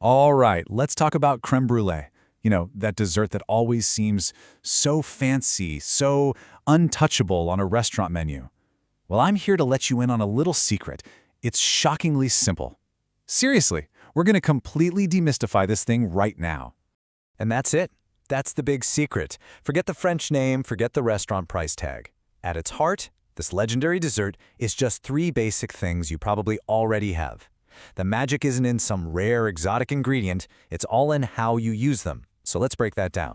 All right, let's talk about crème brûlée. That dessert that always seems so fancy, so untouchable on a restaurant menu. Well, I'm here to let you in on a little secret. It's shockingly simple. Seriously, we're going to completely demystify this thing right now. And that's it. That's the big secret. Forget the French name, forget the restaurant price tag. At its heart, this legendary dessert is just three basic things you probably already have. The magic isn't in some rare exotic ingredient, it's all in how you use them. So let's break that down.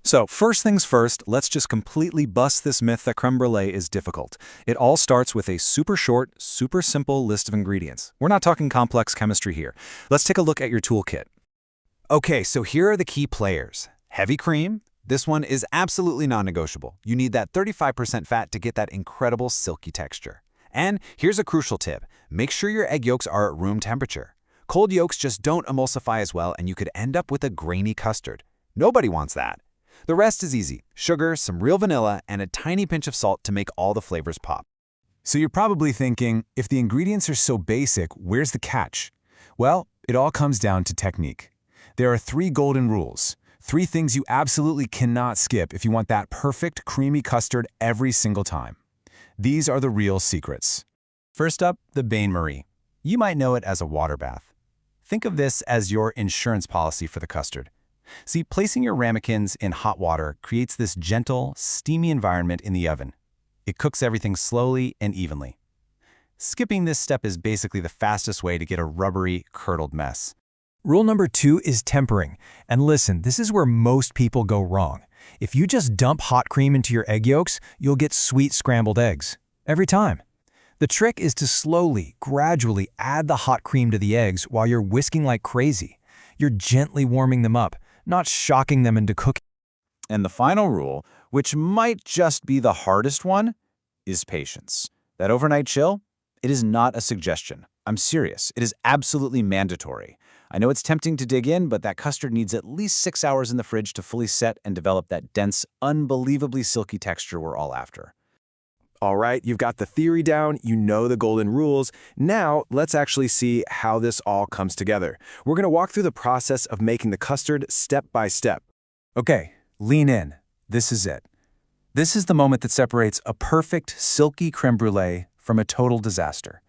So, first things first, let's just completely bust this myth that crème brûlée is difficult. It all starts with a super short, super simple list of ingredients. We're not talking complex chemistry here. Let's take a look at your toolkit. Okay, so here are the key players. Heavy cream. This one is absolutely non-negotiable. You need that 35% fat to get that incredible silky texture. And here's a crucial tip. Make sure your egg yolks are at room temperature. Cold yolks just don't emulsify as well and you could end up with a grainy custard. Nobody wants that. The rest is easy. Sugar, some real vanilla, and a tiny pinch of salt to make all the flavors pop. So you're probably thinking, if the ingredients are so basic, where's the catch? Well, it all comes down to technique. There are three golden rules. Three things you absolutely cannot skip if you want that perfect creamy custard every single time. These are the real secrets. First up, the bain-marie. You might know it as a water bath. Think of this as your insurance policy for the custard. See, placing your ramekins in hot water creates this gentle, steamy environment in the oven. It cooks everything slowly and evenly. Skipping this step is basically the fastest way to get a rubbery, curdled mess. Rule number 2 is tempering. And listen, this is where most people go wrong. If you just dump hot cream into your egg yolks, you'll get sweet scrambled eggs. Every time. The trick is to slowly, gradually add the hot cream to the eggs while you're whisking like crazy. You're gently warming them up, not shocking them into cooking. And the final rule, which might just be the hardest one, is patience. That overnight chill, it is not a suggestion. I'm serious. It is absolutely mandatory. I know it's tempting to dig in, but that custard needs at least 6 hours in the fridge to fully set and develop that dense, unbelievably silky texture we're all after. All right, you've got the theory down, you know the golden rules. Now, let's actually see how this all comes together. We're going to walk through the process of making the custard step by step. Okay, lean in. This is it. This is the moment that separates a perfect, silky crème brûlée from a total disaster.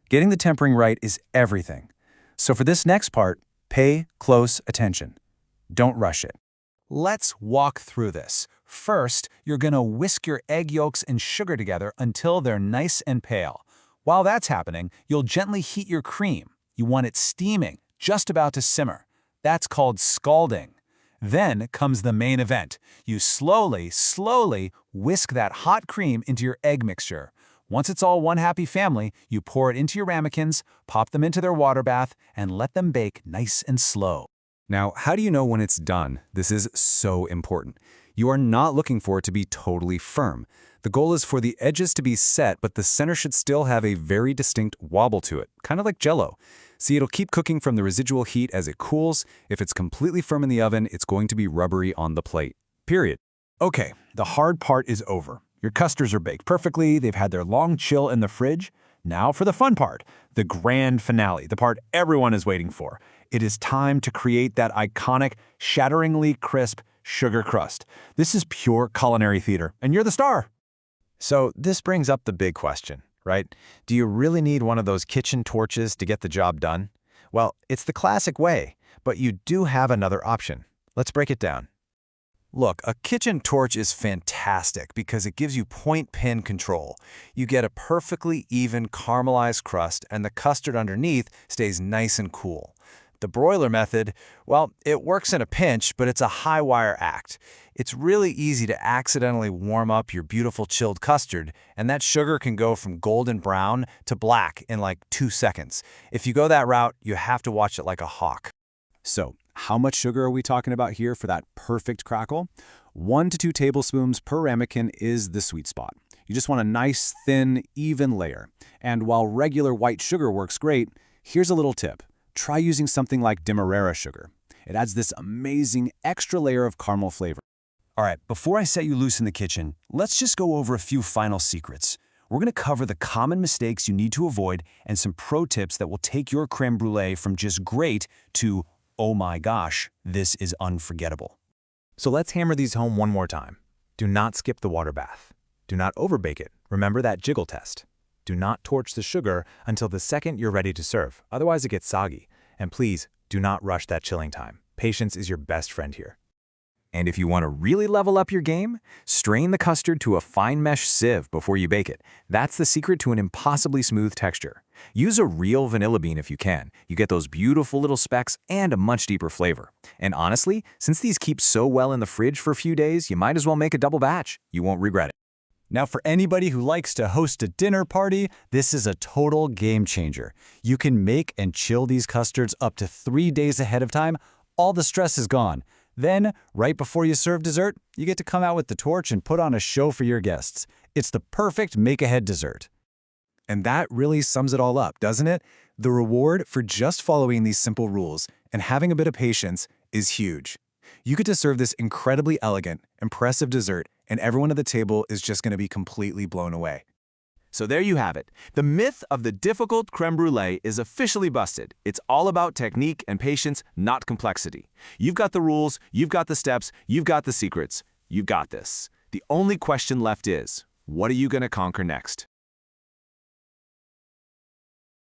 Getting the tempering right is everything. So for this next part, pay close attention. Don't rush it. Let's walk through this. First, you're going to whisk your egg yolks and sugar together until they're nice and pale. While that's happening, you'll gently heat your cream. You want it steaming, just about to simmer. That's called scalding. Then comes the main event. You slowly whisk that hot cream into your egg mixture. Once it's all one happy family, you pour it into your ramekins, pop them into their water bath, and let them bake nice and slow. Now, how do you know when it's done? This is so important. You are not looking for it to be totally firm. The goal is for the edges to be set, but the center should still have a very distinct wobble to it, kind of like Jell-O. See, it'll keep cooking from the residual heat as it cools. If it's completely firm in the oven, it's going to be rubbery on the plate. Period. Okay, the hard part is over. Your custards are baked perfectly, they've had their long chill in the fridge. Now for the fun part, the grand finale, the part everyone is waiting for. It is time to create that iconic, shatteringly crisp sugar crust. This is pure culinary theater, and you're the star. So this brings up the big question, right? Do you really need one of those kitchen torches to get the job done? Well, it's the classic way, but you do have another option. Let's break it down. Look, a kitchen torch is fantastic because it gives you point-pin control. You get a perfectly even caramelized crust and the custard underneath stays nice and cool. The broiler method, well, it works in a pinch, but it's a high-wire act. It's really easy to accidentally warm up your beautiful chilled custard, and that sugar can go from golden brown to black in like 2 seconds. If you go that route, you have to watch it like a hawk. So, how much sugar are we talking about here for that perfect crackle? 1 to 2 tablespoons per ramekin is the sweet spot. You just want a nice, thin, even layer. And while regular white sugar works great, here's a little tip. Try using something like demerara sugar. It adds this amazing extra layer of caramel flavor. All right, before I set you loose in the kitchen, let's just go over a few final secrets. We're going to cover the common mistakes you need to avoid and some pro tips that will take your crème brûlée from just great to oh my gosh, this is unforgettable. So let's hammer these home one more time. Do not skip the water bath. Do not overbake it. Remember that jiggle test. Do not torch the sugar until the second you're ready to serve, otherwise it gets soggy. And please, do not rush that chilling time. Patience is your best friend here. And if you want to really level up your game, strain the custard to a fine mesh sieve before you bake it. That's the secret to an impossibly smooth texture. Use a real vanilla bean if you can. You get those beautiful little specks and a much deeper flavor. And honestly, since these keep so well in the fridge for a few days, you might as well make a double batch. You won't regret it. Now, for anybody who likes to host a dinner party, this is a total game changer. You can make and chill these custards up to 3 days ahead of time. All the stress is gone. Then, right before you serve dessert, you get to come out with the torch and put on a show for your guests. It's the perfect make-ahead dessert. And that really sums it all up, doesn't it? The reward for just following these simple rules and having a bit of patience is huge. You get to serve this incredibly elegant, impressive dessert, and everyone at the table is just going to be completely blown away. So there you have it. The myth of the difficult crème brûlée is officially busted. It's all about technique and patience, not complexity. You've got the rules, you've got the steps, you've got the secrets. You've got this. The only question left is, what are you going to conquer next?